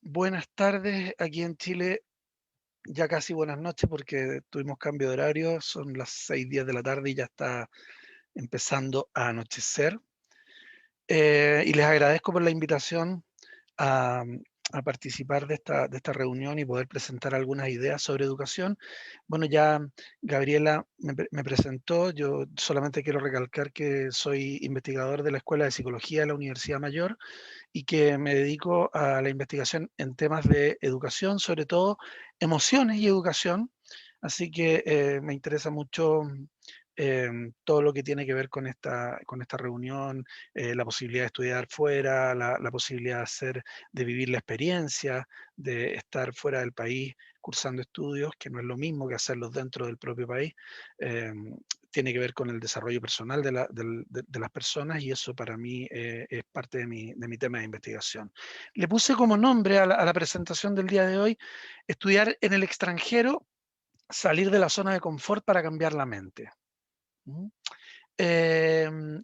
Buenas tardes, aquí en Chile, ya casi buenas noches porque tuvimos cambio de horario, son las 6:10 de la tarde y ya está empezando a anochecer. Y les agradezco por la invitación a, a participar de esta reunión y poder presentar algunas ideas sobre educación. Bueno, ya Gabriela me presentó, yo solamente quiero recalcar que soy investigador de la Escuela de Psicología de la Universidad Mayor y que me dedico a la investigación en temas de educación, sobre todo emociones y educación. Así que me interesa mucho todo lo que tiene que ver con esta reunión, la posibilidad de estudiar fuera, la posibilidad de vivir la experiencia, de estar fuera del país cursando estudios, que no es lo mismo que hacerlos dentro del propio país. Eh, Tiene que ver con el desarrollo personal de las personas y eso para mí es parte de mi tema de investigación. Le puse como nombre a la presentación del día de hoy, estudiar en el extranjero, salir de la zona de confort para cambiar la mente. ¿Mm?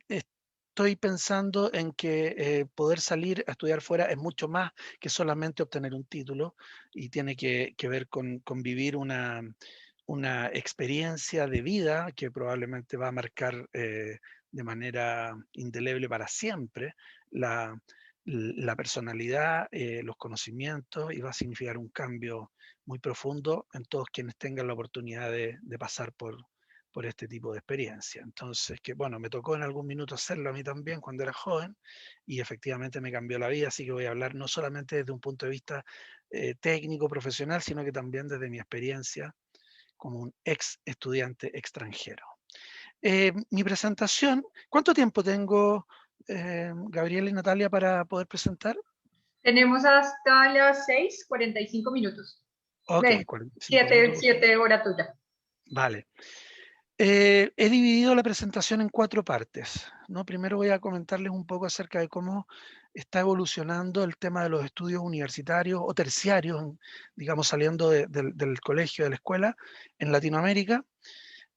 Estoy pensando en que poder salir a estudiar fuera es mucho más que solamente obtener un título y tiene que ver con vivir una experiencia de vida que probablemente va a marcar de manera indeleble para siempre la, la personalidad, los conocimientos y va a significar un cambio muy profundo en todos quienes tengan la oportunidad de pasar por este tipo de experiencia. Entonces, que bueno, me tocó en algún minuto hacerlo a mí también cuando era joven y efectivamente me cambió la vida, así que voy a hablar no solamente desde un punto de vista técnico, profesional, sino que también desde mi experiencia como un ex estudiante extranjero. Mi presentación, ¿cuánto tiempo tengo, Gabriela y Natalia, para poder presentar? Tenemos hasta las 6:45 minutos. Ok, Ven, 45 siete, minutos, por favor. 7 hora tuya. Vale. He dividido la presentación en 4 partes, ¿no? Primero voy a comentarles un poco acerca de cómo está evolucionando el tema de los estudios universitarios o terciarios, digamos, saliendo del colegio, de la escuela, en Latinoamérica.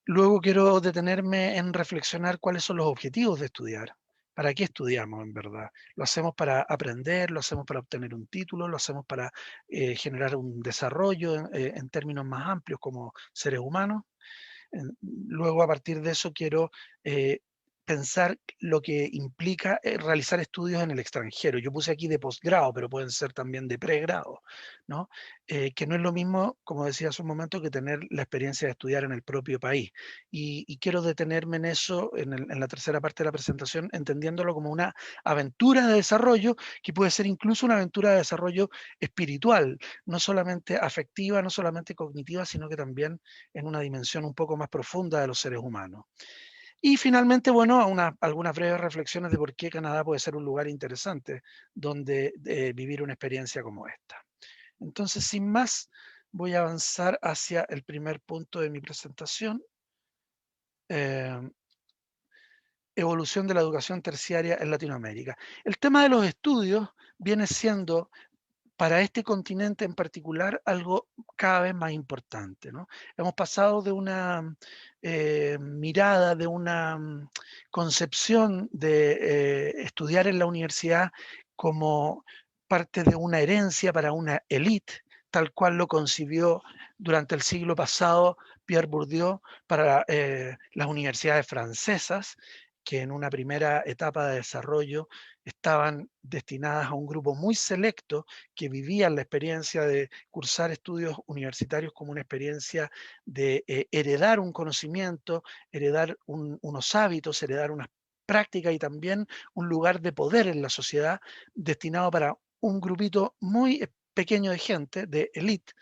Luego quiero detenerme en reflexionar cuáles son los objetivos de estudiar. ¿Para qué estudiamos en verdad? ¿Lo hacemos para aprender? ¿Lo hacemos para obtener un título? ¿Lo hacemos para generar un desarrollo en términos más amplios como seres humanos? Luego, a partir de eso, quiero eh, pensar lo que implica realizar estudios en el extranjero. Yo puse aquí de posgrado, pero pueden ser también de pregrado, ¿no? Que no es lo mismo, como decía hace un momento, que tener la experiencia de estudiar en el propio país. Y quiero detenerme en eso, en la tercera parte de la presentación, entendiéndolo como una aventura de desarrollo, que puede ser incluso una aventura de desarrollo espiritual, no solamente afectiva, no solamente cognitiva, sino que también en una dimensión un poco más profunda de los seres humanos. Y finalmente, bueno, algunas breves reflexiones de por qué Canadá puede ser un lugar interesante donde vivir una experiencia como esta. Entonces, sin más, voy a avanzar hacia el primer punto de mi presentación. Eh, Evolución de la educación terciaria en Latinoamérica. El tema de los estudios viene siendo para este continente en particular algo cada vez más importante, ¿no? Hemos pasado de una mirada, de una concepción de estudiar en la universidad como parte de una herencia para una élite, tal cual lo concibió durante el siglo pasado Pierre Bourdieu para las universidades francesas, que en una primera etapa de desarrollo estaban destinadas a un grupo muy selecto que vivían la experiencia de cursar estudios universitarios como una experiencia de heredar un conocimiento, heredar unos hábitos, heredar unas prácticas y también un lugar de poder en la sociedad destinado para un grupito muy pequeño de gente, de élite,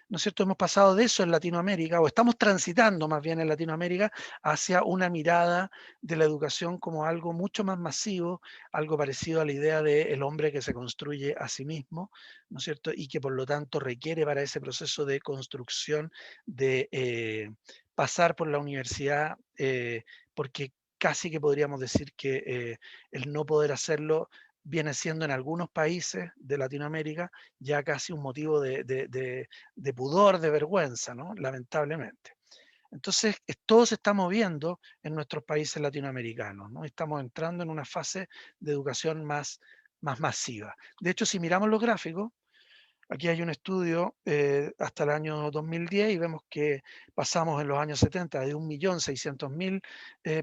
¿no es cierto? Hemos pasado de eso en Latinoamérica, o estamos transitando más bien en Latinoamérica, hacia una mirada de la educación como algo mucho más masivo, algo parecido a la idea del hombre que se construye a sí mismo, ¿no es cierto? Y que por lo tanto requiere para ese proceso de construcción de pasar por la universidad, porque casi que podríamos decir que el no poder hacerlo viene siendo en algunos países de Latinoamérica ya casi un motivo de pudor, de vergüenza, ¿no? Lamentablemente. Entonces, todo se está moviendo en nuestros países latinoamericanos, ¿no? Estamos entrando en una fase de educación más masiva. De hecho, si miramos los gráficos, Aquí hay un estudio hasta el año 2010 y vemos que pasamos en los años 70 de 1.600.000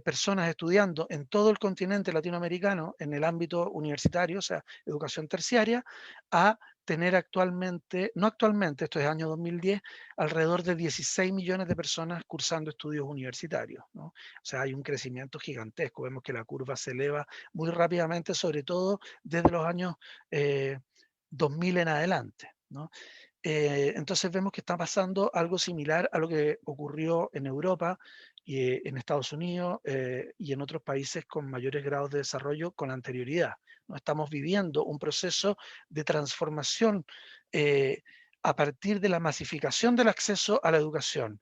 personas estudiando en todo el continente latinoamericano en el ámbito universitario, o sea, educación terciaria, a tener actualmente, no actualmente, esto es año 2010, alrededor de 16 millones de personas cursando estudios universitarios, ¿no? O sea, hay un crecimiento gigantesco, vemos que la curva se eleva muy rápidamente, sobre todo desde los años eh, 2000 en adelante, ¿no? Entonces vemos que está pasando algo similar a lo que ocurrió en Europa y en Estados Unidos y en otros países con mayores grados de desarrollo con anterioridad, ¿no? Estamos viviendo un proceso de transformación eh, a partir de la masificación del acceso a la educación.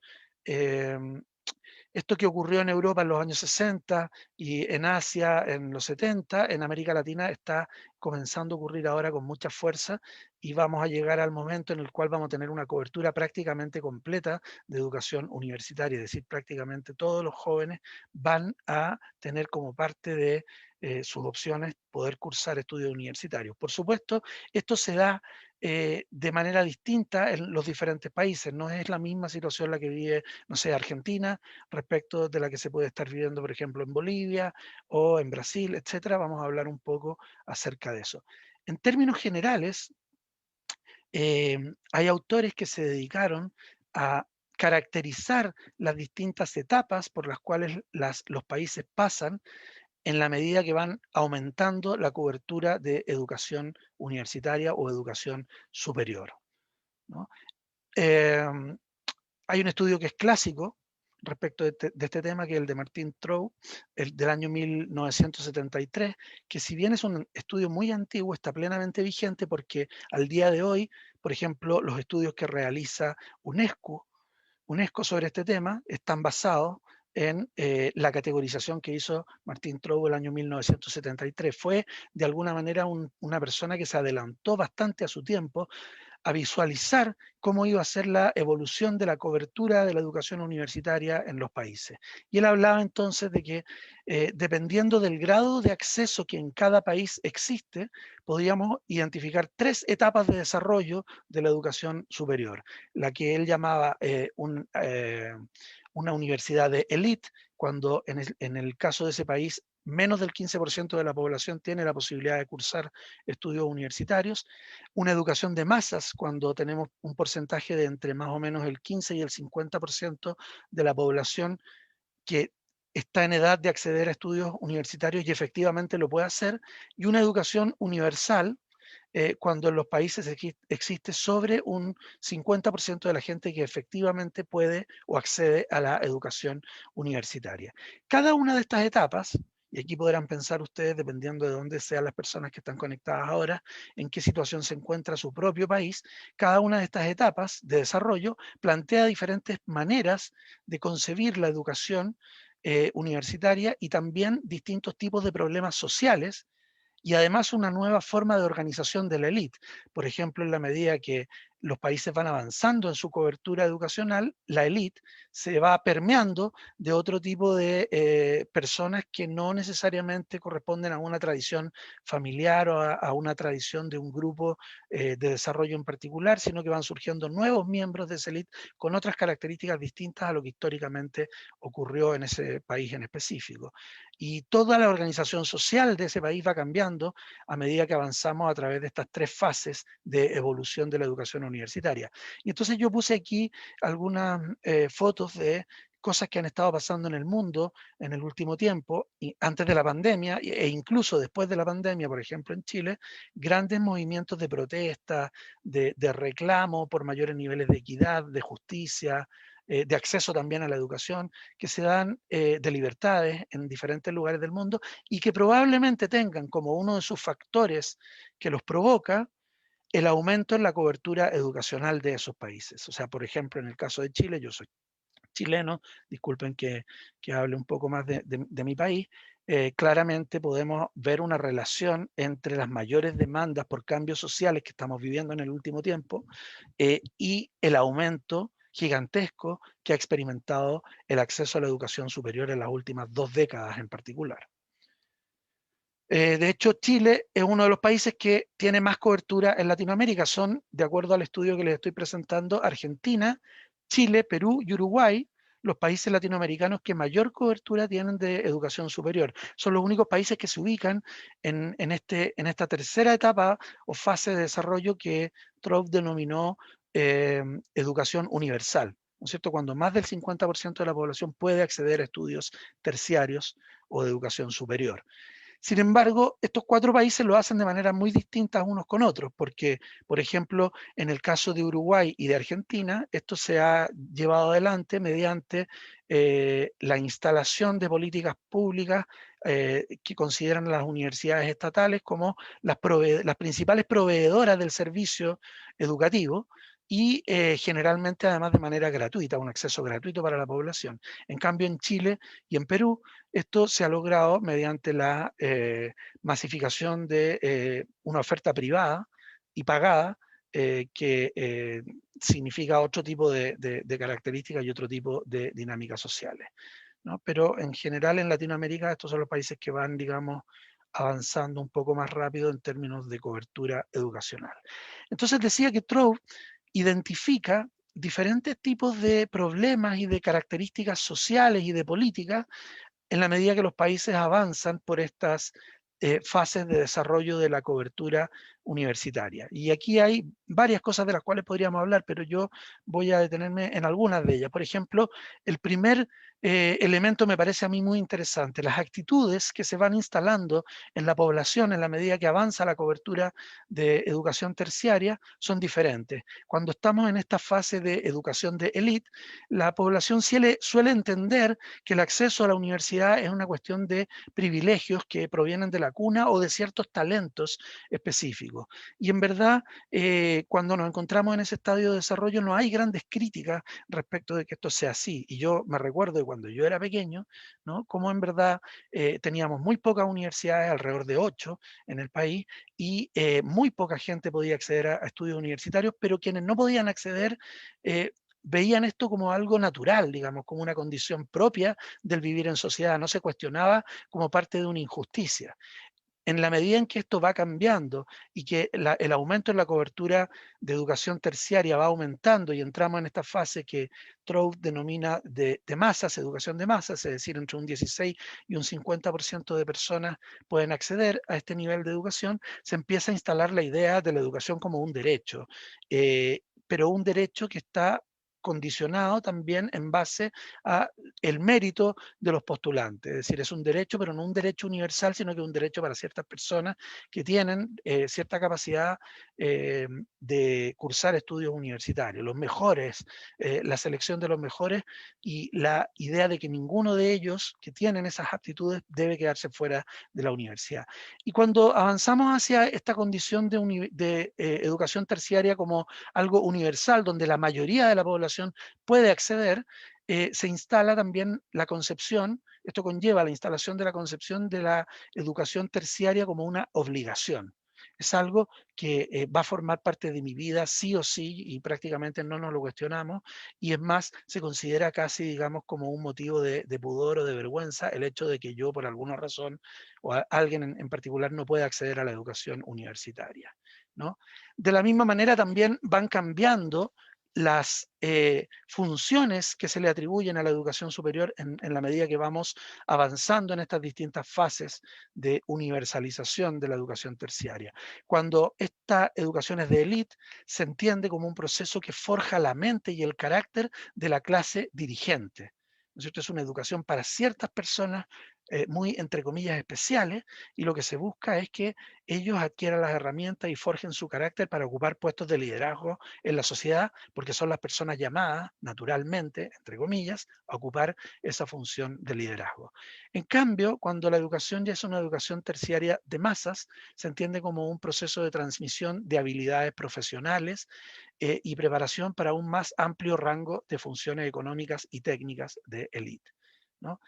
Esto que ocurrió en Europa en los años 60 y en Asia en los 70, en América Latina está comenzando a ocurrir ahora con mucha fuerza y vamos a llegar al momento en el cual vamos a tener una cobertura prácticamente completa de educación universitaria, es decir, prácticamente todos los jóvenes van a tener como parte de sus opciones poder cursar estudios universitarios. Por supuesto, esto se da de manera distinta en los diferentes países, no es la misma situación la que vive, no sé, Argentina, respecto de la que se puede estar viviendo, por ejemplo, en Bolivia o en Brasil, etcétera. Vamos a hablar un poco acerca de eso. En términos generales, hay autores que se dedicaron a caracterizar las distintas etapas por las cuales los países pasan en la medida que van aumentando la cobertura de educación universitaria o educación superior, ¿no? Em, Hay un estudio que es clásico respecto de este tema, que es el de Martin Trow, el del año 1973, que si bien es un estudio muy antiguo, está plenamente vigente porque al día de hoy, por ejemplo, los estudios que realiza UNESCO sobre este tema están basados en la categorización que hizo Martin Trow el año 1973. Fue de alguna manera una persona que se adelantó bastante a su tiempo a visualizar cómo iba a ser la evolución de la cobertura de la educación universitaria en los países. Y él hablaba entonces de que dependiendo del grado de acceso que en cada país existe, podíamos identificar tres etapas de desarrollo de la educación superior, la que él llamaba una universidad de élite, cuando en el caso de ese país menos del 15% de la población tiene la posibilidad de cursar estudios universitarios, una educación de masas, cuando tenemos un porcentaje de entre más o menos el 15 y el 50% de la población que está en edad de acceder a estudios universitarios y efectivamente lo puede hacer, y una educación universal, cuando en los países existe sobre un 50% de la gente que efectivamente puede o accede a la educación universitaria. Cada una de estas etapas, y aquí podrán pensar ustedes, dependiendo de dónde sean las personas que están conectadas ahora, en qué situación se encuentra su propio país, cada una de estas etapas de desarrollo plantea diferentes maneras de concebir la educación universitaria y también distintos tipos de problemas sociales y además una nueva forma de organización de la élite. Por ejemplo, en la medida que los países van avanzando en su cobertura educacional, la élite se va permeando de otro tipo de personas que no necesariamente corresponden a una tradición familiar o a una tradición de un grupo de desarrollo en particular, sino que van surgiendo nuevos miembros de esa élite con otras características distintas a lo que históricamente ocurrió en ese país en específico. Y toda la organización social de ese país va cambiando a medida que avanzamos a través de estas tres fases de evolución de la educación universitaria. Y entonces yo puse aquí algunas fotos de cosas que han estado pasando en el mundo en el último tiempo, y antes de la pandemia e incluso después de la pandemia, por ejemplo en Chile, grandes movimientos de protesta, de reclamo por mayores niveles de equidad, de justicia, de acceso también a la educación, que se dan de libertades en diferentes lugares del mundo y que probablemente tengan como uno de sus factores que los provoca el aumento en la cobertura educacional de esos países. O sea, por ejemplo, en el caso de Chile, yo soy chileno, disculpen que hable un poco más de mi país, claramente podemos ver una relación entre las mayores demandas por cambios sociales que estamos viviendo en el último tiempo y el aumento gigantesco que ha experimentado el acceso a la educación superior en las últimas 2 décadas en particular. De hecho, Chile es uno de los países que tiene más cobertura en Latinoamérica. Son, de acuerdo al estudio que les estoy presentando, Argentina, Chile, Perú y Uruguay, los países latinoamericanos que mayor cobertura tienen de educación superior. Son los únicos países que se ubican en esta tercera etapa o fase de desarrollo que Trump denominó educación universal. ¿No es cierto? Cuando más del 50% de la población puede acceder a estudios terciarios o de educación superior. Sin embargo, estos cuatro países lo hacen de manera muy distinta unos con otros, porque, por ejemplo, en el caso de Uruguay y de Argentina, esto se ha llevado adelante mediante la instalación de políticas públicas que consideran las universidades estatales como las principales proveedoras del servicio educativo y generalmente además de manera gratuita, un acceso gratuito para la población. En cambio, en Chile y en Perú, esto se ha logrado mediante la masificación de una oferta privada y pagada que significa otro tipo de características y otro tipo de dinámicas sociales, ¿no? Pero en general en Latinoamérica estos son los países que van, digamos, avanzando un poco más rápido en términos de cobertura educacional. Entonces decía que Trove identifica diferentes tipos de problemas y de características sociales y de políticas en la medida que los países avanzan por estas fases de desarrollo de la cobertura universitaria. Y aquí hay varias cosas de las cuales podríamos hablar, pero yo voy a detenerme en algunas de ellas. Por ejemplo, el primer elemento me parece a mí muy interesante, las actitudes que se van instalando en la población en la medida que avanza la cobertura de educación terciaria son diferentes. Cuando estamos en esta fase de educación de élite, la población suele entender que el acceso a la universidad es una cuestión de privilegios que provienen de la cuna o de ciertos talentos específicos. Y en verdad, cuando nos encontramos en ese estadio de desarrollo, no hay grandes críticas respecto de que esto sea así. Y yo me recuerdo de cuando yo era pequeño, ¿no? Como en verdad teníamos muy pocas universidades, alrededor de 8 en el país, y muy poca gente podía acceder a estudios universitarios, pero quienes no podían acceder veían esto como algo natural, digamos, como una condición propia del vivir en sociedad, no se cuestionaba como parte de una injusticia. En la medida en que esto va cambiando y que el aumento en la cobertura de educación terciaria va aumentando y entramos en esta fase que Trout denomina de masas, educación de masas, es decir, entre un 16 y un 50% de personas pueden acceder a este nivel de educación, se empieza a instalar la idea de la educación como un derecho, pero un derecho que está condicionado también en base a el mérito de los postulantes. Es decir, es un derecho, pero no un derecho universal, sino que un derecho para ciertas personas que tienen cierta capacidad de cursar estudios universitarios. Los mejores, la selección de los mejores y la idea de que ninguno de ellos que tienen esas aptitudes debe quedarse fuera de la universidad. Y cuando avanzamos hacia esta condición de educación terciaria como algo universal, donde la mayoría de la población puede acceder, se instala también la concepción, esto conlleva la instalación de la concepción de la educación terciaria como una obligación. Es algo que va a formar parte de mi vida sí o sí y prácticamente no nos lo cuestionamos y es más, se considera casi, digamos, como un motivo de pudor o de vergüenza el hecho de que yo por alguna razón o alguien en particular no pueda acceder a la educación universitaria, ¿no? De la misma manera también van cambiando las funciones que se le atribuyen a la educación superior en la medida que vamos avanzando en estas distintas fases de universalización de la educación terciaria. Cuando esta educación es de élite, se entiende como un proceso que forja la mente y el carácter de la clase dirigente. ¿No es cierto? Es una educación para ciertas personas muy, entre comillas, especiales, y lo que se busca es que ellos adquieran las herramientas y forjen su carácter para ocupar puestos de liderazgo en la sociedad, porque son las personas llamadas, naturalmente, entre comillas, a ocupar esa función de liderazgo. En cambio, cuando la educación ya es una educación terciaria de masas, se entiende como un proceso de transmisión de habilidades profesionales y preparación para un más amplio rango de funciones económicas y técnicas de élite, ¿no?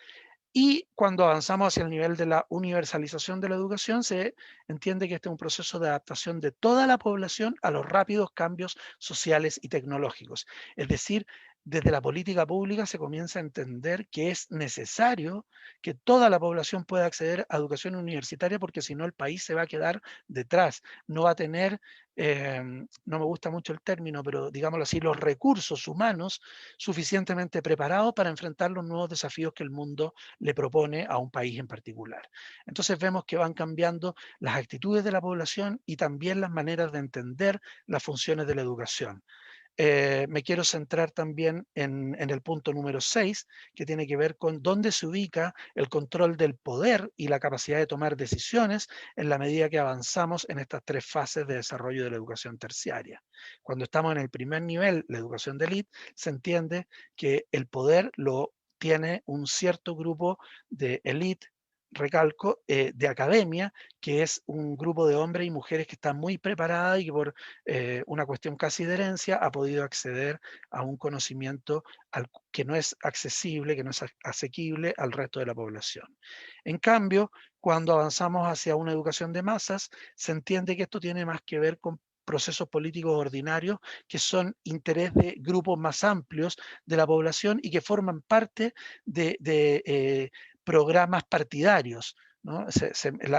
Y cuando avanzamos hacia el nivel de la universalización de la educación, se entiende que este es un proceso de adaptación de toda la población a los rápidos cambios sociales y tecnológicos. Es decir, desde la política pública se comienza a entender que es necesario que toda la población pueda acceder a educación universitaria, porque si no el país se va a quedar detrás, no va a tener, no me gusta mucho el término, pero digámoslo así, los recursos humanos suficientemente preparados para enfrentar los nuevos desafíos que el mundo le propone a un país en particular. Entonces vemos que van cambiando las actitudes de la población y también las maneras de entender las funciones de la educación. Me quiero centrar también en el punto número 6, que tiene que ver con dónde se ubica el control del poder y la capacidad de tomar decisiones en la medida que avanzamos en estas tres fases de desarrollo de la educación terciaria. Cuando estamos en el primer nivel, la educación de élite, se entiende que el poder lo tiene un cierto grupo de élite, recalco, de academia, que es un grupo de hombres y mujeres que están muy preparadas y que por una cuestión casi de herencia ha podido acceder a un conocimiento que no es accesible, que no es asequible al resto de la población. En cambio, cuando avanzamos hacia una educación de masas, se entiende que esto tiene más que ver con procesos políticos ordinarios que son interés de grupos más amplios de la población y que forman parte de programas partidarios, ¿no?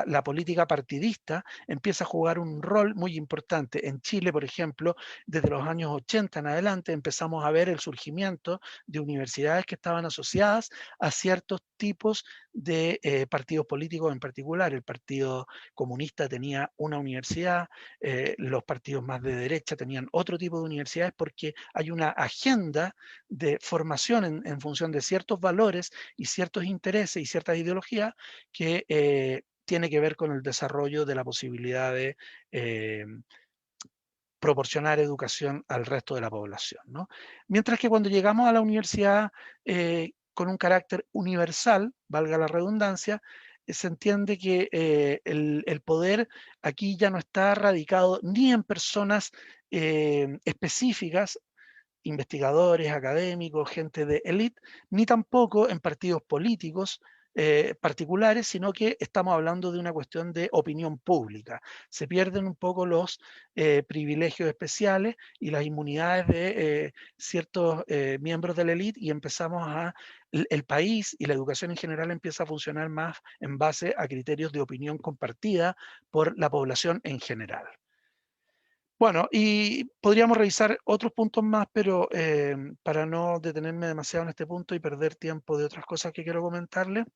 La política partidista empieza a jugar un rol muy importante. En Chile, por ejemplo, desde los años 80 en adelante empezamos a ver el surgimiento de universidades que estaban asociadas a ciertos tipos de partidos políticos en particular. El Partido Comunista tenía una universidad, los partidos más de derecha tenían otro tipo de universidades, porque hay una agenda de formación en función de ciertos valores y ciertos intereses y ciertas ideologías que tiene que ver con el desarrollo de la posibilidad de proporcionar educación al resto de la población, ¿no? Mientras que cuando llegamos a la universidad con un carácter universal, valga la redundancia, se entiende que el poder aquí ya no está radicado ni en personas específicas, investigadores, académicos, gente de élite, ni tampoco en partidos políticos particulares, sino que estamos hablando de una cuestión de opinión pública. Se pierden un poco los privilegios especiales y las inmunidades de ciertos miembros de la élite y empezamos a, el país y la educación en general empieza a funcionar más en base a criterios de opinión compartida por la población en general. Bueno, y podríamos revisar otros puntos más, pero para no detenerme demasiado en este punto y perder tiempo de otras cosas que quiero comentarles,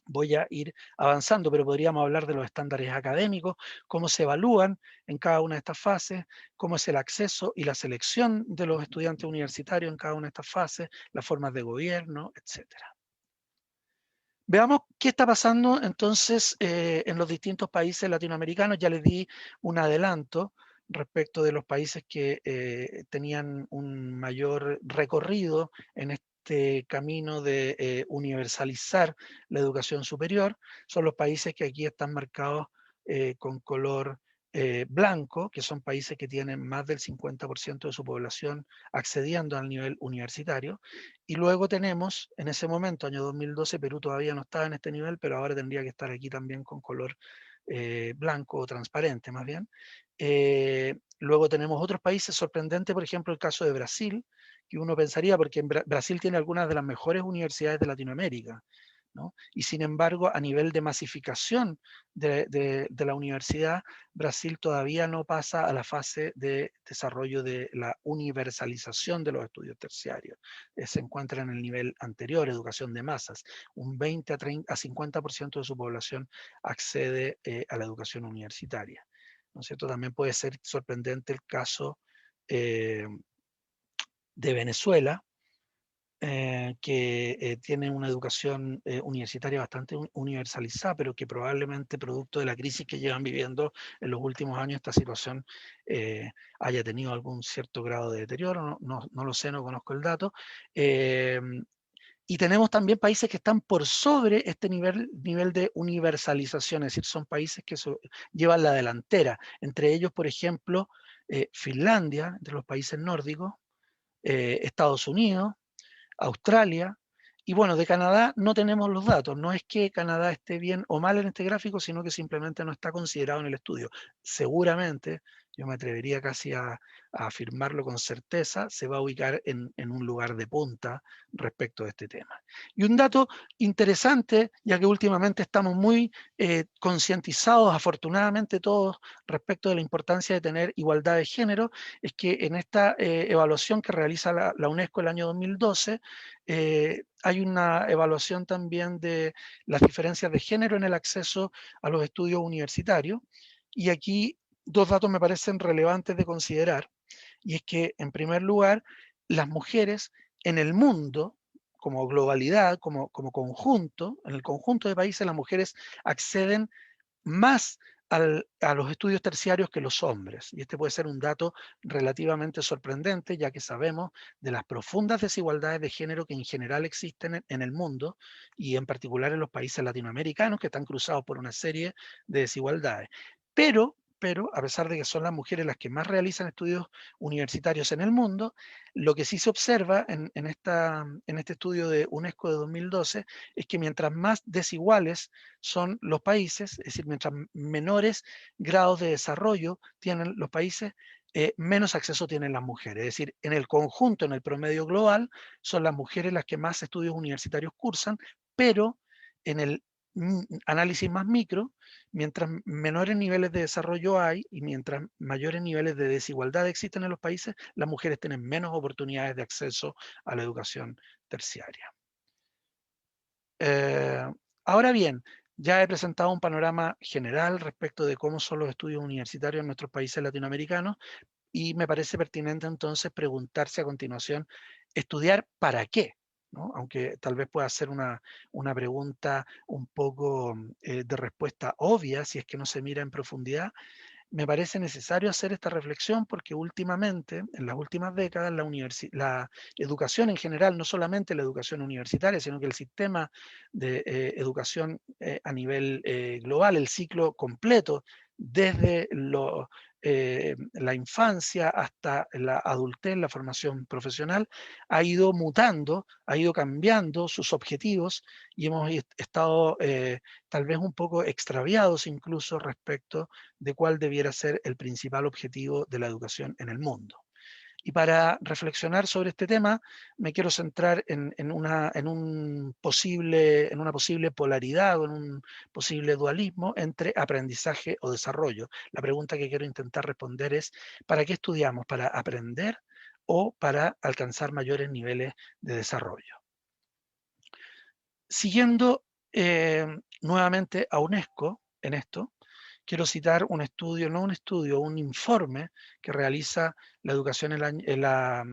voy a ir avanzando, pero podríamos hablar de los estándares académicos, cómo se evalúan en cada una de estas fases, cómo es el acceso y la selección de los estudiantes universitarios en cada una de estas fases, las formas de gobierno, etcétera. Veamos qué está pasando entonces en los distintos países latinoamericanos. Ya les di un adelanto respecto de los países que tenían un mayor recorrido en este camino de universalizar la educación superior. Son los países que aquí están marcados con color blanco, que son países que tienen más del 50% de su población accediendo al nivel universitario. Y luego tenemos, en ese momento, año 2012, Perú todavía no estaba en este nivel, pero ahora tendría que estar aquí también con color blanco o transparente más bien. Luego tenemos otros países sorprendentes, por ejemplo, el caso de Brasil, que uno pensaría, porque en Brasil tiene algunas de las mejores universidades de Latinoamérica, ¿no? Y sin embargo, a nivel de masificación de la universidad, Brasil todavía no pasa a la fase de desarrollo de la universalización de los estudios terciarios. Se encuentra en el nivel anterior, educación de masas. Un 20 a, 30, a 50% de su población accede a la educación universitaria, ¿no es cierto? También puede ser sorprendente el caso de Venezuela, que tiene una educación universitaria bastante universalizada, pero que probablemente producto de la crisis que llevan viviendo en los últimos años, esta situación haya tenido algún cierto grado de deterioro, no lo sé, no conozco el dato. Y tenemos también países que están por sobre este nivel de universalización, es decir, son países que llevan la delantera. Entre ellos, por ejemplo, Finlandia, entre los países nórdicos, Estados Unidos, Australia, y bueno, de Canadá no tenemos los datos. No es que Canadá esté bien o mal en este gráfico, sino que simplemente no está considerado en el estudio. Seguramente yo me atrevería casi a afirmarlo con certeza, se va a ubicar en un lugar de punta respecto a este tema. Y un dato interesante, ya que últimamente estamos muy concientizados, afortunadamente todos, respecto de la importancia de tener igualdad de género, es que en esta evaluación que realiza la UNESCO el año 2012, hay una evaluación también de las diferencias de género en el acceso a los estudios universitarios, y aquí dos datos me parecen relevantes de considerar, y es que, en primer lugar, las mujeres en el mundo, como globalidad, como conjunto, en el conjunto de países, las mujeres acceden más a los estudios terciarios que los hombres. Y este puede ser un dato relativamente sorprendente, ya que sabemos de las profundas desigualdades de género que en general existen en el mundo, y en particular en los países latinoamericanos, que están cruzados por una serie de desigualdades. Pero, a pesar de que son las mujeres las que más realizan estudios universitarios en el mundo, lo que sí se observa en este estudio de UNESCO de 2012 es que mientras más desiguales son los países, es decir, mientras menores grados de desarrollo tienen los países, menos acceso tienen las mujeres. Es decir, en el conjunto, en el promedio global, son las mujeres las que más estudios universitarios cursan, pero en el análisis más micro, mientras menores niveles de desarrollo hay y mientras mayores niveles de desigualdad existen en los países, las mujeres tienen menos oportunidades de acceso a la educación terciaria. Ahora bien, ya he presentado un panorama general respecto de cómo son los estudios universitarios en nuestros países latinoamericanos, y me parece pertinente entonces preguntarse a continuación, ¿estudiar para qué? ¿No? Aunque tal vez pueda ser una pregunta un poco de respuesta obvia si es que no se mira en profundidad. Me parece necesario hacer esta reflexión porque últimamente, en las últimas décadas, la educación en general, no solamente la educación universitaria, sino que el sistema de educación a nivel global, el ciclo completo, desde la infancia hasta la adultez, la formación profesional, ha ido mutando, ha ido cambiando sus objetivos, y hemos estado tal vez un poco extraviados incluso respecto de cuál debiera ser el principal objetivo de la educación en el mundo. Y para reflexionar sobre este tema, me quiero centrar en una posible polaridad o en un posible dualismo entre aprendizaje o desarrollo. La pregunta que quiero intentar responder es, ¿para qué estudiamos? ¿Para aprender o para alcanzar mayores niveles de desarrollo? Siguiendo nuevamente a UNESCO en esto, quiero citar un estudio, no un estudio, un informe que realiza la educación en la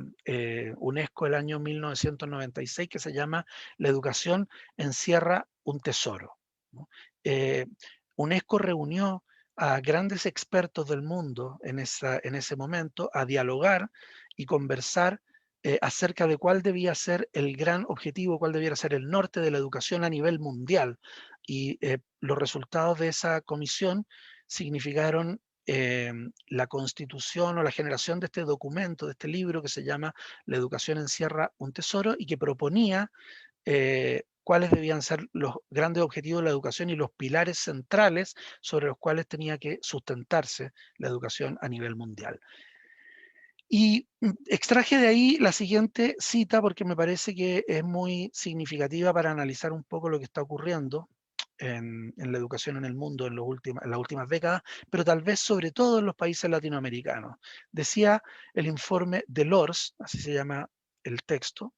UNESCO el año 1996, que se llama La educación encierra un tesoro, ¿no? Eh, UNESCO reunió a grandes expertos del mundo en ese momento a dialogar y conversar acerca de cuál debía ser el gran objetivo, cuál debiera ser el norte de la educación a nivel mundial. Y los resultados de esa comisión significaron la constitución o la generación de este documento, de este libro que se llama La educación encierra un tesoro, y que proponía cuáles debían ser los grandes objetivos de la educación y los pilares centrales sobre los cuales tenía que sustentarse la educación a nivel mundial. Y extraje de ahí la siguiente cita porque me parece que es muy significativa para analizar un poco lo que está ocurriendo en la educación en el mundo en las últimas décadas, pero tal vez sobre todo en los países latinoamericanos. Decía el informe de Lors, así se llama el texto,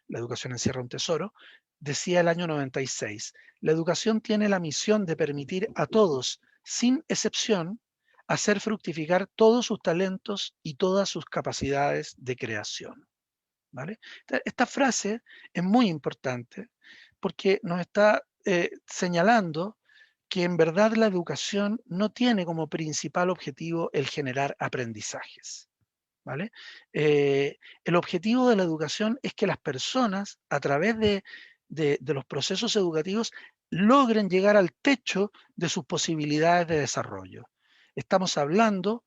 La educación encierra un tesoro, decía el año 96, la educación tiene la misión de permitir a todos, sin excepción, hacer fructificar todos sus talentos y todas sus capacidades de creación. ¿Vale? Esta frase es muy importante porque nos está señalando que en verdad la educación no tiene como principal objetivo el generar aprendizajes. ¿Vale? El objetivo de la educación es que las personas, a través de los procesos educativos, logren llegar al techo de sus posibilidades de desarrollo. Estamos hablando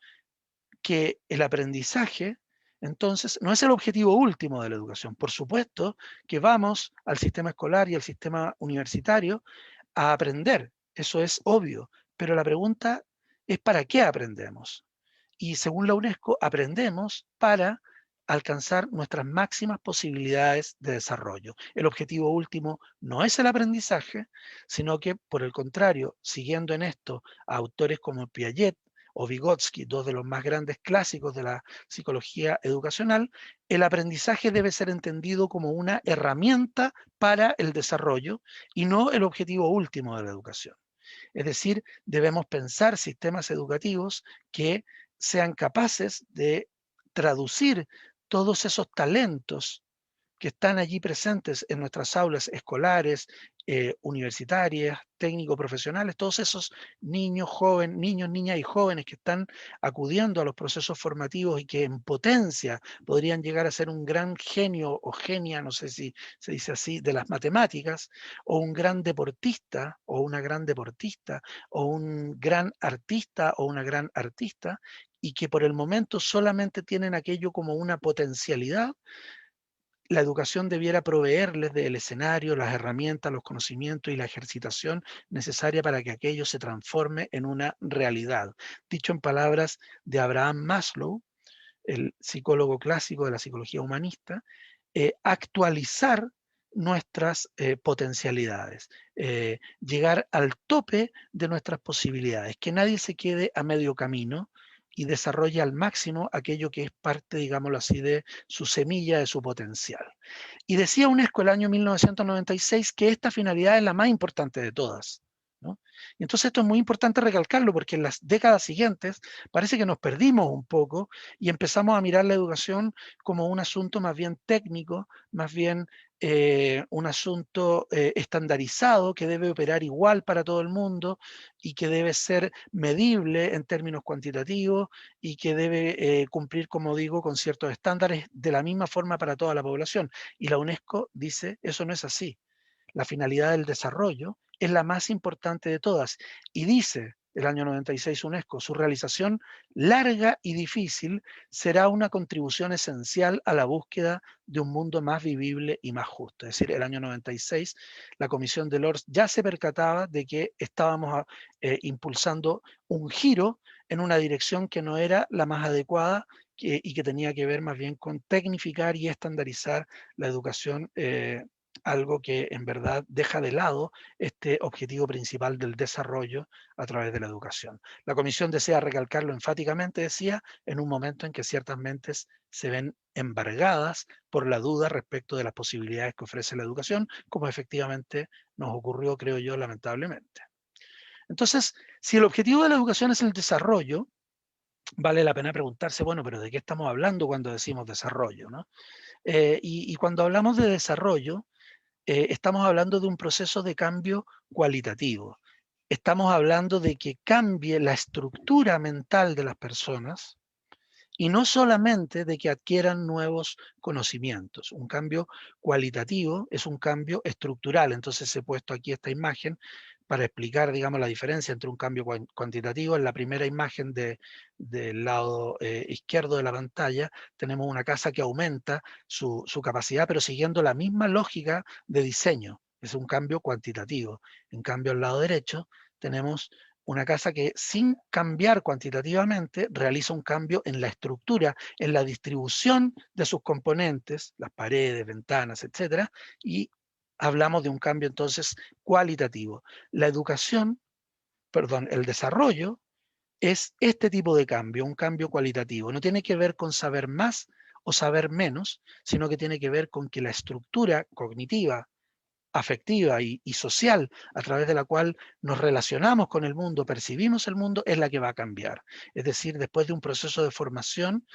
que el aprendizaje, entonces, no es el objetivo último de la educación. Por supuesto que vamos al sistema escolar y al sistema universitario a aprender, eso es obvio, pero la pregunta es ¿para qué aprendemos? y según la UNESCO aprendemos para alcanzar nuestras máximas posibilidades de desarrollo. El objetivo último no es el aprendizaje, sino que, por el contrario, siguiendo en esto a autores como Piaget o Vygotsky, dos de los más grandes clásicos de la psicología educacional, el aprendizaje debe ser entendido como una herramienta para el desarrollo y no el objetivo último de la educación. Es decir, debemos pensar sistemas educativos que sean capaces de traducir todos esos talentos que están allí presentes en nuestras aulas escolares, universitarias, técnico-profesionales, todos esos niños, niños, niñas y jóvenes que están acudiendo a los procesos formativos y que en potencia podrían llegar a ser un gran genio o genia, no sé si se dice así, de las matemáticas, o un gran deportista o una gran deportista, o un gran artista o una gran artista, y que por el momento solamente tienen aquello como una potencialidad. La educación debiera proveerles del escenario, las herramientas, los conocimientos y la ejercitación necesaria para que aquello se transforme en una realidad. Dicho en palabras de Abraham Maslow, el psicólogo clásico de la psicología humanista, actualizar nuestras potencialidades, llegar al tope de nuestras posibilidades, que nadie se quede a medio camino y desarrolle al máximo aquello que es parte, digámoslo así, de su semilla, de su potencial. Y decía UNESCO el año 1996 que esta finalidad es la más importante de todas, ¿no? Y entonces esto es muy importante recalcarlo porque en las décadas siguientes parece que nos perdimos un poco y empezamos a mirar la educación como un asunto más bien técnico, más bien un asunto estandarizado que debe operar igual para todo el mundo y que debe ser medible en términos cuantitativos y que debe cumplir, como digo, con ciertos estándares de la misma forma para toda la población. Y la UNESCO dice, eso no es así. La finalidad del desarrollo es la más importante de todas. Y dice el año 96 UNESCO, su realización larga y difícil será una contribución esencial a la búsqueda de un mundo más vivible y más justo. Es decir, el año 96 la Comisión de Lourdes ya se percataba de que estábamos impulsando un giro en una dirección que no era la más adecuada y que tenía que ver más bien con tecnificar y estandarizar la educación, algo que en verdad deja de lado este objetivo principal del desarrollo a través de la educación. La Comisión desea recalcarlo enfáticamente, decía, en un momento en que ciertas mentes se ven embargadas por la duda respecto de las posibilidades que ofrece la educación, como efectivamente nos ocurrió, creo yo, lamentablemente. Entonces, si el objetivo de la educación es el desarrollo, vale la pena preguntarse, bueno, pero ¿de qué estamos hablando cuando decimos desarrollo, ¿no? Y cuando hablamos de desarrollo, estamos hablando de un proceso de cambio cualitativo. Estamos hablando de que cambie la estructura mental de las personas y no solamente de que adquieran nuevos conocimientos. Un cambio cualitativo es un cambio estructural. Entonces he puesto aquí esta imagen para explicar, digamos, la diferencia entre un cambio cuantitativo. En la primera imagen del lado izquierdo de la pantalla tenemos una casa que aumenta su capacidad, pero siguiendo la misma lógica de diseño. Es un cambio cuantitativo. En cambio, al lado derecho tenemos una casa que sin cambiar cuantitativamente realiza un cambio en la estructura, en la distribución de sus componentes, las paredes, ventanas, etcétera, y hablamos de un cambio entonces cualitativo. La educación, perdón, el desarrollo es este tipo de cambio, un cambio cualitativo. No tiene que ver con saber más o saber menos, sino que tiene que ver con que la estructura cognitiva, afectiva y social a través de la cual nos relacionamos con el mundo, percibimos el mundo, es la que va a cambiar. Es decir, después de un proceso de formación,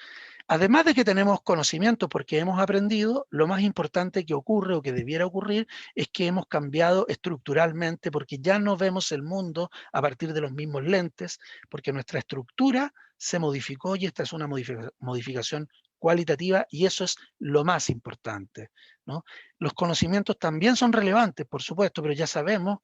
además de que tenemos conocimiento porque hemos aprendido, lo más importante que ocurre o que debiera ocurrir es que hemos cambiado estructuralmente porque ya no vemos el mundo a partir de los mismos lentes, porque nuestra estructura se modificó y esta es una modificación cualitativa y eso es lo más importante, ¿no? Los conocimientos también son relevantes, por supuesto, pero ya sabemos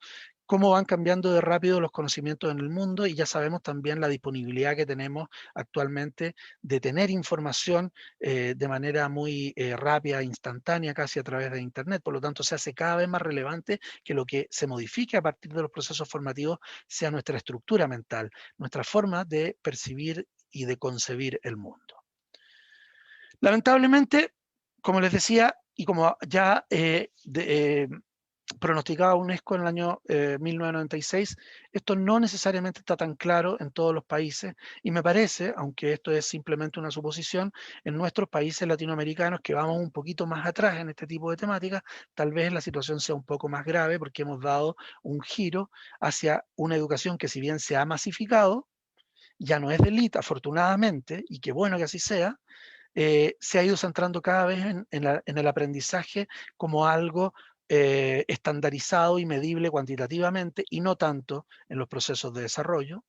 cómo van cambiando de rápido los conocimientos en el mundo y ya sabemos también la disponibilidad que tenemos actualmente de tener información de manera muy rápida, instantánea, casi a través de Internet. Por lo tanto, se hace cada vez más relevante que lo que se modifique a partir de los procesos formativos sea nuestra estructura mental, nuestra forma de percibir y de concebir el mundo. Lamentablemente, como les decía, y como ya pronosticaba UNESCO en el año 1996, esto no necesariamente está tan claro en todos los países y me parece, aunque esto es simplemente una suposición, en nuestros países latinoamericanos que vamos un poquito más atrás en este tipo de temáticas, tal vez la situación sea un poco más grave porque hemos dado un giro hacia una educación que si bien se ha masificado, ya no es de élite, afortunadamente, y qué bueno que así sea, se ha ido centrando cada vez en el aprendizaje como algo estandarizado y medible cuantitativamente y no tanto en los procesos de desarrollo.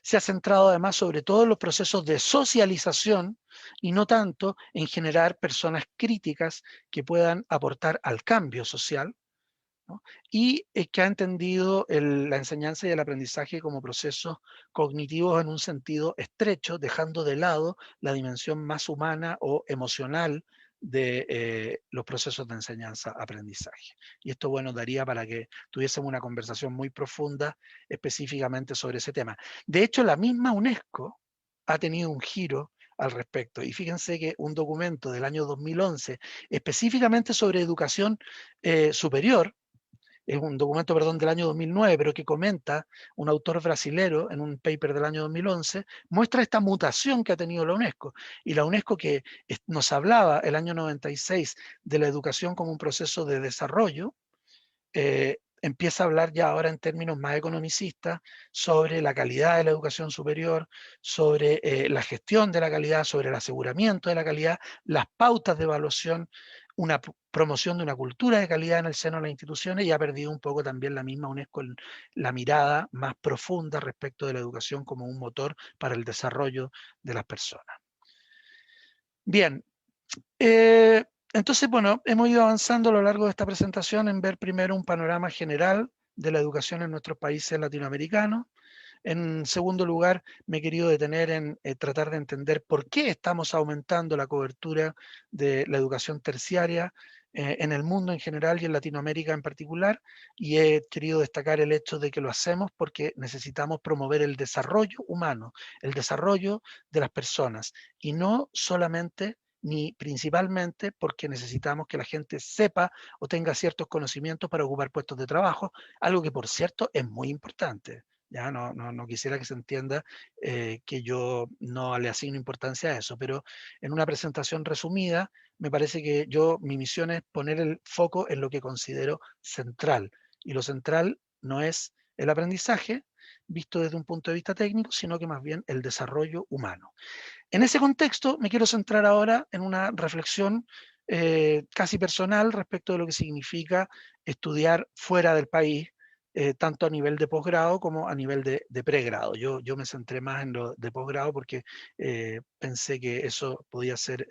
Se ha centrado además sobre todo en los procesos de socialización y no tanto en generar personas críticas que puedan aportar al cambio social, ¿no? Y que ha entendido la enseñanza y el aprendizaje como procesos cognitivos en un sentido estrecho, dejando de lado la dimensión más humana o emocional de los procesos de enseñanza-aprendizaje. Y esto, bueno, daría para que tuviésemos una conversación muy profunda específicamente sobre ese tema. De hecho, la misma UNESCO ha tenido un giro al respecto. Y fíjense que un documento del año 2011, específicamente sobre educación superior, es un documento, perdón, del año 2009, pero que comenta un autor brasilero en un paper del año 2011, muestra esta mutación que ha tenido la UNESCO. Y la UNESCO que nos hablaba el año 96 de la educación como un proceso de desarrollo, empieza a hablar ya ahora en términos más economicistas sobre la calidad de la educación superior, sobre la gestión de la calidad, sobre el aseguramiento de la calidad, las pautas de evaluación, una promoción de una cultura de calidad en el seno de las instituciones, y ha perdido un poco también la misma UNESCO la mirada más profunda respecto de la educación como un motor para el desarrollo de las personas. Bien, entonces, bueno, hemos ido avanzando a lo largo de esta presentación en ver primero un panorama general de la educación en nuestros países latinoamericanos. En segundo lugar, me he querido detener en tratar de entender por qué estamos aumentando la cobertura de la educación terciaria en el mundo en general y en Latinoamérica en particular, y he querido destacar el hecho de que lo hacemos porque necesitamos promover el desarrollo humano, el desarrollo de las personas, y no solamente ni principalmente porque necesitamos que la gente sepa o tenga ciertos conocimientos para ocupar puestos de trabajo, algo que por cierto es muy importante. Ya no quisiera que se entienda que yo no le asigno importancia a eso, pero en una presentación resumida, me parece que mi misión es poner el foco en lo que considero central. Y lo central no es el aprendizaje visto desde un punto de vista técnico, sino que más bien el desarrollo humano. En ese contexto me quiero centrar ahora en una reflexión casi personal respecto de lo que significa estudiar fuera del país, tanto a nivel de posgrado como a nivel de pregrado. Yo me centré más en lo de posgrado porque pensé que eso podía ser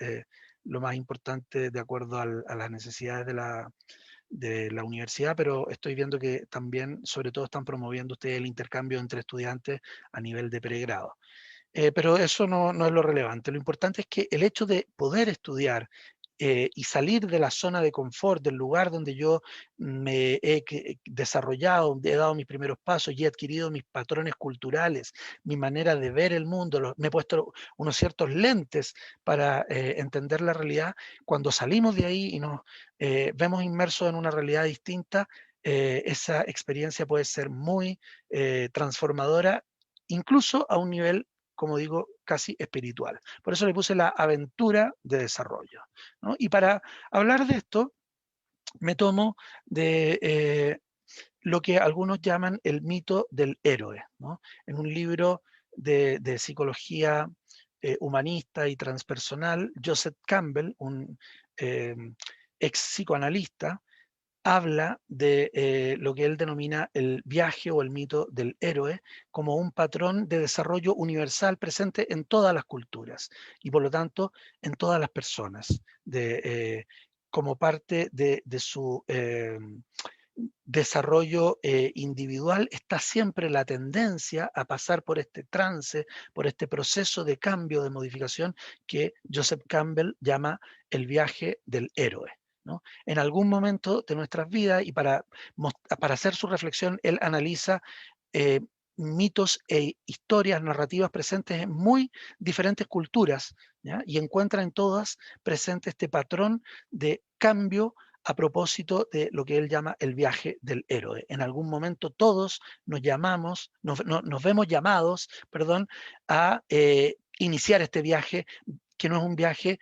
lo más importante de acuerdo a las necesidades de la universidad, pero estoy viendo que también, sobre todo, están promoviendo ustedes el intercambio entre estudiantes a nivel de pregrado. Pero eso no es lo relevante. Lo importante es que el hecho de poder estudiar y salir de la zona de confort, del lugar donde yo me he desarrollado, he dado mis primeros pasos y he adquirido mis patrones culturales, mi manera de ver el mundo, me he puesto unos ciertos lentes para entender la realidad. Cuando salimos de ahí y nos vemos inmersos en una realidad distinta, esa experiencia puede ser muy transformadora, incluso a un nivel, como digo, casi espiritual. Por eso le puse la aventura de desarrollo, ¿no? Y para hablar de esto, me tomo de lo que algunos llaman el mito del héroe, ¿no? En un libro de psicología humanista y transpersonal, Joseph Campbell, un eh, ex psicoanalista, habla de lo que él denomina el viaje o el mito del héroe como un patrón de desarrollo universal presente en todas las culturas y por lo tanto en todas las personas, como parte de su desarrollo individual está siempre la tendencia a pasar por este trance, por este proceso de cambio, de modificación que Joseph Campbell llama el viaje del héroe, ¿no? En algún momento de nuestras vidas, y para hacer su reflexión, él analiza mitos e historias, narrativas presentes en muy diferentes culturas, ¿ya? Y encuentra en todas presente este patrón de cambio a propósito de lo que él llama el viaje del héroe. En algún momento todos nos llamamos, nos vemos llamados, perdón, a iniciar este viaje, que no es un viaje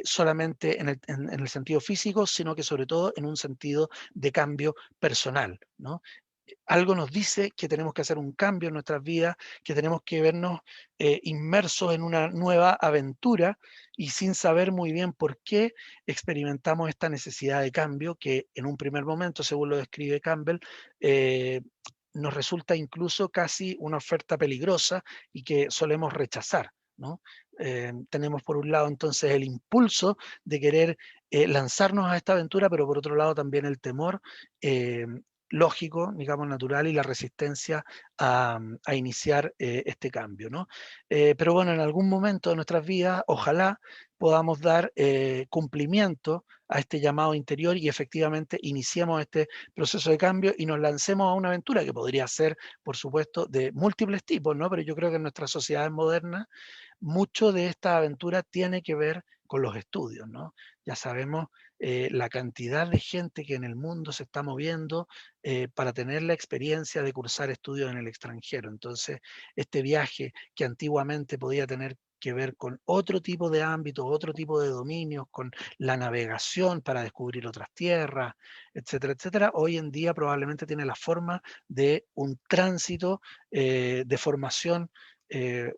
solamente en el sentido físico, sino que sobre todo en un sentido de cambio personal, ¿no? Algo nos dice que tenemos que hacer un cambio en nuestras vidas, que tenemos que vernos inmersos en una nueva aventura y sin saber muy bien por qué experimentamos esta necesidad de cambio que en un primer momento, según lo describe Campbell, eh, nos resulta incluso casi una oferta peligrosa y que solemos rechazar, ¿no? Tenemos por un lado entonces el impulso de querer lanzarnos a esta aventura, pero por otro lado también el temor eh, lógico, digamos, natural y la resistencia a iniciar este cambio, ¿no? Pero bueno, en algún momento de nuestras vidas, ojalá podamos dar cumplimiento a este llamado interior y efectivamente iniciemos este proceso de cambio y nos lancemos a una aventura que podría ser, por supuesto, de múltiples tipos, ¿no? Pero yo creo que en nuestras sociedades modernas, mucho de esta aventura tiene que ver con los estudios, ¿no? Ya sabemos la cantidad de gente que en el mundo se está moviendo para tener la experiencia de cursar estudios en el extranjero. Entonces, este viaje que antiguamente podía tener que ver con otro tipo de ámbitos, otro tipo de dominios, con la navegación para descubrir otras tierras, etcétera, etcétera, hoy en día probablemente tiene la forma de un tránsito de formación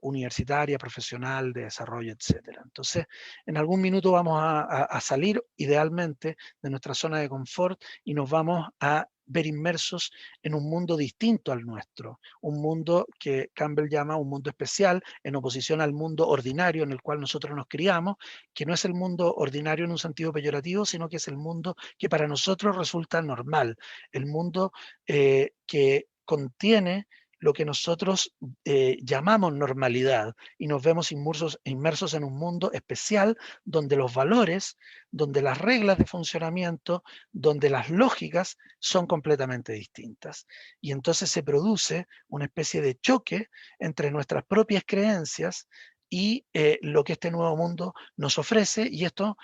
universitaria, profesional, de desarrollo, etcétera. Entonces, en algún minuto vamos a salir idealmente de nuestra zona de confort y nos vamos a ver inmersos en un mundo distinto al nuestro, un mundo que Campbell llama un mundo especial, en oposición al mundo ordinario en el cual nosotros nos criamos, que no es el mundo ordinario en un sentido peyorativo, sino que es el mundo que para nosotros resulta normal, el mundo que contiene lo que nosotros llamamos normalidad y nos vemos inmersos en un mundo especial donde los valores, donde las reglas de funcionamiento, donde las lógicas son completamente distintas. Y entonces se produce una especie de choque entre nuestras propias creencias y lo que este nuevo mundo nos ofrece, y esto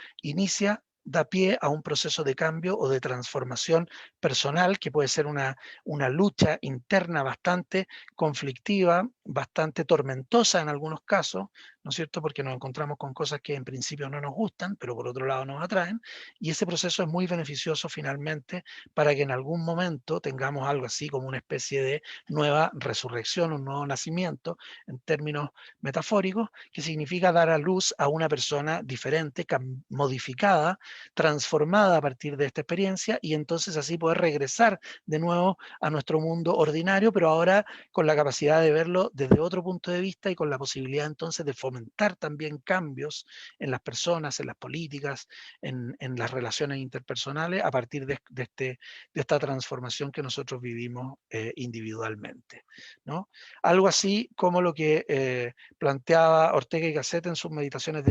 da pie a un proceso de cambio o de transformación personal que puede ser una lucha interna bastante conflictiva, bastante tormentosa en algunos casos, ¿no es cierto? Porque nos encontramos con cosas que en principio no nos gustan, pero por otro lado nos atraen, y ese proceso es muy beneficioso finalmente para que en algún momento tengamos algo así como una especie de nueva resurrección, un nuevo nacimiento, en términos metafóricos, que significa dar a luz a una persona diferente, modificada, transformada a partir de esta experiencia, y entonces así poder regresar de nuevo a nuestro mundo ordinario, pero ahora con la capacidad de verlo desde otro punto de vista y con la posibilidad entonces de fomentar también cambios en las personas, en las políticas, en las relaciones interpersonales a partir de esta transformación que nosotros vivimos individualmente, ¿no? Algo así como lo que planteaba Ortega y Gasset en sus meditaciones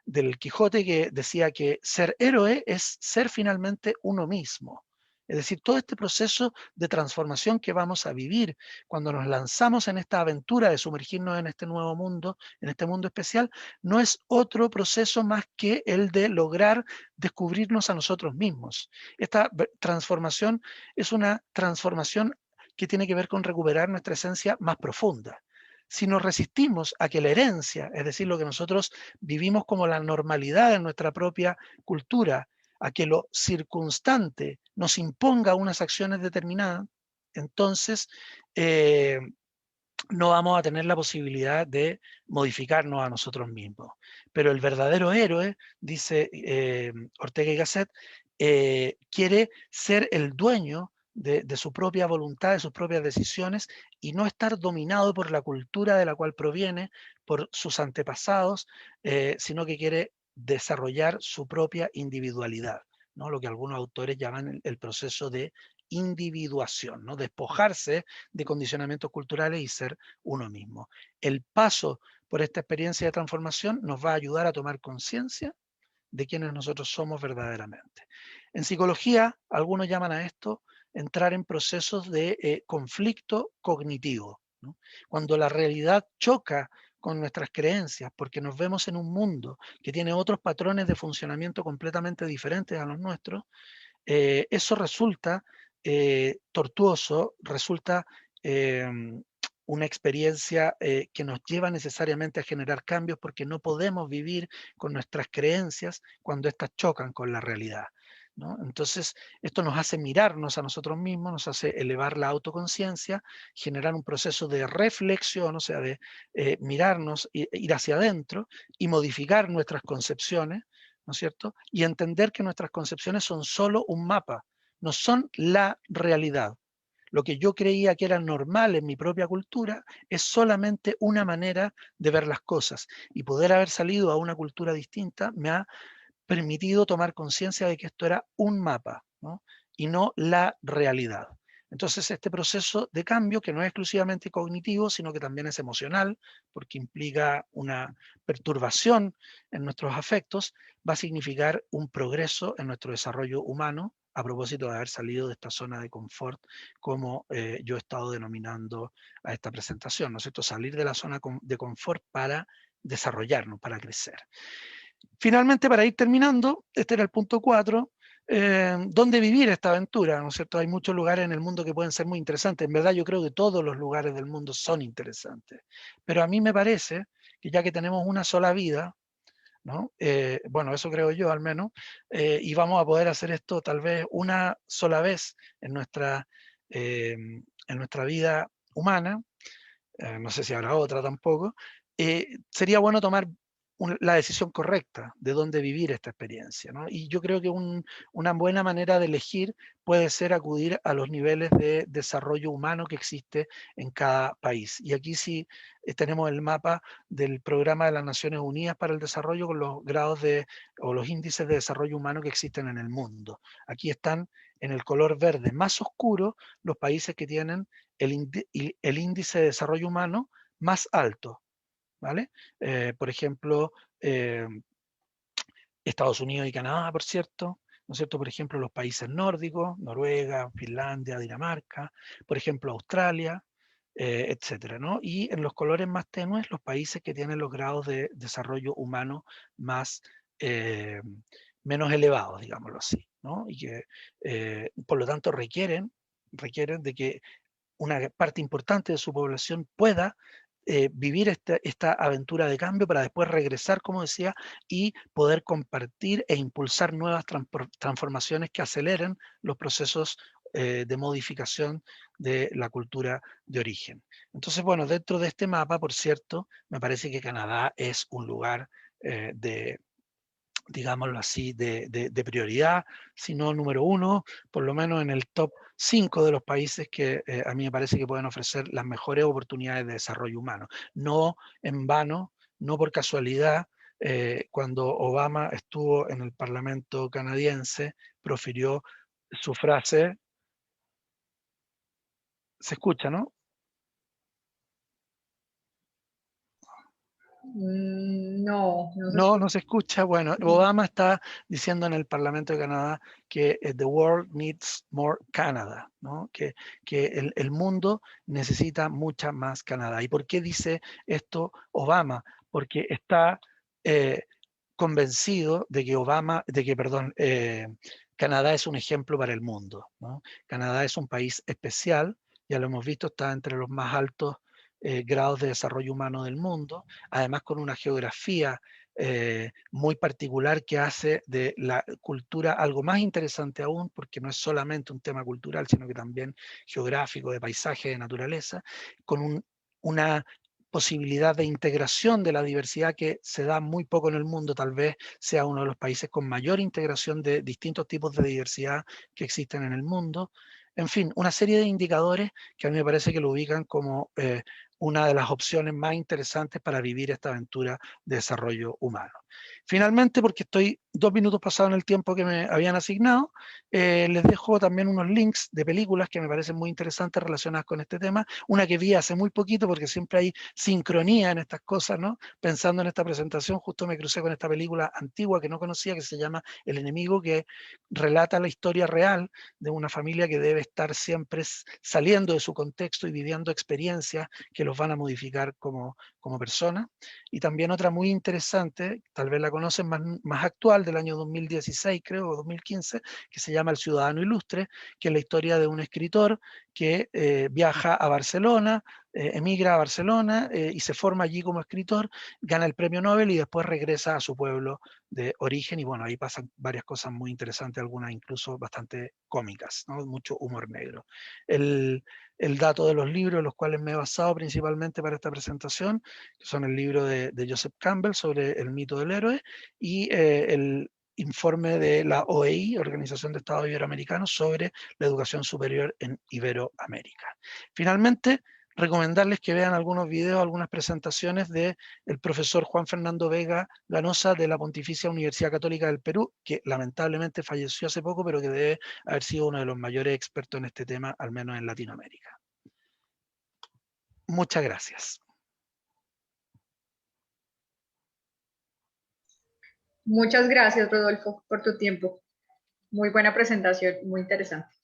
del Quijote, que decía que ser héroe es ser finalmente uno mismo. Es decir, todo este proceso de transformación que vamos a vivir cuando nos lanzamos en esta aventura de sumergirnos en este nuevo mundo, en este mundo especial, no es otro proceso más que el de lograr descubrirnos a nosotros mismos. Esta transformación es una transformación que tiene que ver con recuperar nuestra esencia más profunda. Si nos resistimos a que la herencia, es decir, lo que nosotros vivimos como la normalidad en nuestra propia cultura, a que lo circunstante nos imponga unas acciones determinadas, entonces no vamos a tener la posibilidad de modificarnos a nosotros mismos. Pero el verdadero héroe, dice Ortega y Gasset, quiere ser el dueño de su propia voluntad, de sus propias decisiones, y no estar dominado por la cultura de la cual proviene, por sus antepasados, sino que quiere desarrollar su propia individualidad, ¿no? Lo que algunos autores llaman el proceso de individuación, ¿no? Despojarse de condicionamientos culturales y ser uno mismo. El paso por esta experiencia de transformación nos va a ayudar a tomar conciencia de quiénes nosotros somos verdaderamente. En psicología, algunos llaman a esto entrar en procesos de conflicto cognitivo. ¿no? Cuando la realidad choca con nuestras creencias, porque nos vemos en un mundo que tiene otros patrones de funcionamiento completamente diferentes a los nuestros, eso resulta tortuoso, resulta una experiencia que nos lleva necesariamente a generar cambios porque no podemos vivir con nuestras creencias cuando éstas chocan con la realidad, ¿no? Entonces, esto nos hace mirarnos a nosotros mismos, nos hace elevar la autoconciencia, generar un proceso de reflexión, o sea, de mirarnos, ir hacia adentro y modificar nuestras concepciones, ¿no es cierto? Y entender que nuestras concepciones son solo un mapa, no son la realidad. Lo que yo creía que era normal en mi propia cultura es solamente una manera de ver las cosas. Y poder haber salido a una cultura distinta me ha permitido tomar conciencia de que esto era un mapa, ¿no? Y no la realidad. Entonces, este proceso de cambio, que no es exclusivamente cognitivo, sino que también es emocional, porque implica una perturbación en nuestros afectos, va a significar un progreso en nuestro desarrollo humano, a propósito de haber salido de esta zona de confort, como yo he estado denominando a esta presentación, ¿no es cierto? Salir de la zona de confort para desarrollarnos, para crecer. Finalmente, para ir terminando, este era el punto 4, ¿dónde vivir esta aventura? ¿No es cierto? Hay muchos lugares en el mundo que pueden ser muy interesantes. En verdad, yo creo que todos los lugares del mundo son interesantes. Pero a mí me parece que ya que tenemos una sola vida, ¿no? Bueno, eso creo yo al menos, y vamos a poder hacer esto tal vez una sola vez en nuestra vida humana, no sé si habrá otra tampoco, sería bueno tomar la decisión correcta de dónde vivir esta experiencia, ¿no? Y yo creo que una buena manera de elegir puede ser acudir a los niveles de desarrollo humano que existe en cada país. Y aquí sí tenemos el mapa del Programa de las Naciones Unidas para el Desarrollo con los grados o los índices de desarrollo humano que existen en el mundo. Aquí están en el color verde más oscuro los países que tienen el índice de desarrollo humano más alto, ¿vale? Por ejemplo, Estados Unidos y Canadá, por cierto, ¿no es cierto? Por ejemplo, los países nórdicos, Noruega, Finlandia, Dinamarca, por ejemplo, Australia, etcétera, ¿no? Y en los colores más tenues, los países que tienen los grados de desarrollo humano más, menos elevados, digámoslo así, ¿no? Y que, por lo tanto, requieren de que una parte importante de su población pueda vivir esta aventura de cambio para después regresar, como decía, y poder compartir e impulsar nuevas transformaciones que aceleren los procesos de modificación de la cultura de origen. Entonces, bueno, dentro de este mapa, por cierto, me parece que Canadá es un lugar de, digámoslo así, de prioridad, si no número uno, por lo menos en el top 5 de los países que a mí me parece que pueden ofrecer las mejores oportunidades de desarrollo humano. No en vano, no por casualidad, cuando Obama estuvo en el Parlamento canadiense, profirió su frase, se escucha, ¿no? No, no se No, escucha. no se escucha. Bueno, Obama está diciendo en el Parlamento de Canadá que the world needs more Canada, ¿no? Que el mundo necesita mucha más Canadá. ¿Y por qué dice esto Obama? Porque está eh, convencido de que perdón, Canadá es un ejemplo para el mundo, ¿no? Canadá es un país especial, ya lo hemos visto, está entre los más altos grados de desarrollo humano del mundo, además con una geografía muy particular que hace de la cultura algo más interesante aún, porque no es solamente un tema cultural, sino que también geográfico, de paisaje, de naturaleza, con una posibilidad de integración de la diversidad que se da muy poco en el mundo, tal vez sea uno de los países con mayor integración de distintos tipos de diversidad que existen en el mundo. En fin, una serie de indicadores que a mí me parece que lo ubican como una de las opciones más interesantes para vivir esta aventura de desarrollo humano. Finalmente, porque estoy 2 minutos pasado en el tiempo que me habían asignado, les dejo también unos links de películas que me parecen muy interesantes relacionadas con este tema. Una que vi hace muy poquito, porque siempre hay sincronía en estas cosas, ¿no? Pensando en esta presentación, justo me crucé con esta película antigua que no conocía, que se llama El Enemigo, que relata la historia real de una familia que debe estar siempre saliendo de su contexto y viviendo experiencias que los van a modificar como personas. Y también otra muy interesante, tal vez la conocen, más actual, del año 2016 creo, o 2015, que se llama El Ciudadano Ilustre, que es la historia de un escritor que viaja a Barcelona, emigra a Barcelona y se forma allí como escritor, gana el premio Nobel y después regresa a su pueblo de origen y bueno, ahí pasan varias cosas muy interesantes, algunas incluso bastante cómicas, ¿no? Mucho humor negro. El dato de los libros, los cuales me he basado principalmente para esta presentación, que son el libro de Joseph Campbell sobre el mito del héroe y el informe de la OEI, Organización de Estados Iberoamericanos, sobre la educación superior en Iberoamérica. Finalmente, recomendarles que vean algunos videos, algunas presentaciones del profesor Juan Fernando Vega Ganosa de la Pontificia Universidad Católica del Perú, que lamentablemente falleció hace poco, pero que debe haber sido uno de los mayores expertos en este tema, al menos en Latinoamérica. Muchas gracias. Muchas gracias, Rodolfo, por tu tiempo. Muy buena presentación, muy interesante.